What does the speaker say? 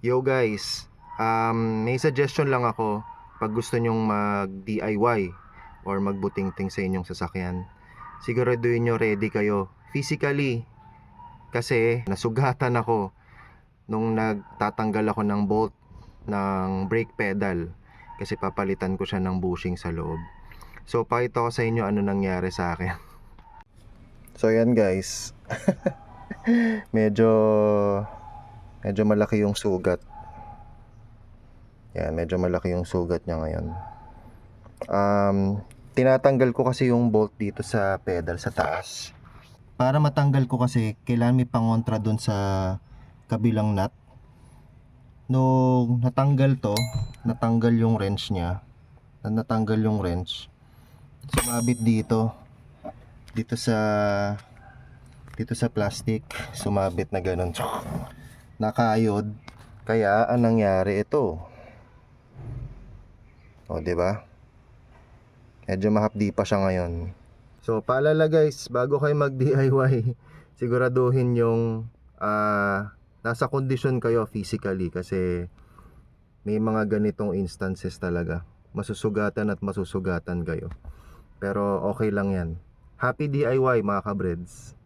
Yo guys, may suggestion lang ako pag gusto nyong mag-DIY or magbutingting sa inyong sasakyan. Siguraduhin nyo ready kayo physically kasi nasugatan ako nung nagtatanggal ako ng bolt ng brake pedal kasi papalitan ko siya ng bushing sa loob. So pakita ko sa inyo ano nangyari sa akin. So yan guys. medyo malaki yung sugat. Yan, medyo malaki yung sugat niya ngayon. Tinatanggal ko kasi yung bolt dito sa pedal sa taas. Para matanggal ko kasi kailangan may pangontra dun sa kabilang nut. Nung natanggal to, natanggal yung wrench niya. Natanggal yung wrench. Sumabit dito. Dito sa plastic, sumabit na ganun. Nakayod. Kaya ang nangyari ito. O, di ba? Medyo mahapdi pa siya ngayon. So, paalala guys, bago kayo mag-DIY, siguraduhin yung nasa kondisyon kayo physically kasi may mga ganitong instances talaga. Masusugatan at masusugatan kayo. Pero okay lang yan. Happy DIY mga kabreds.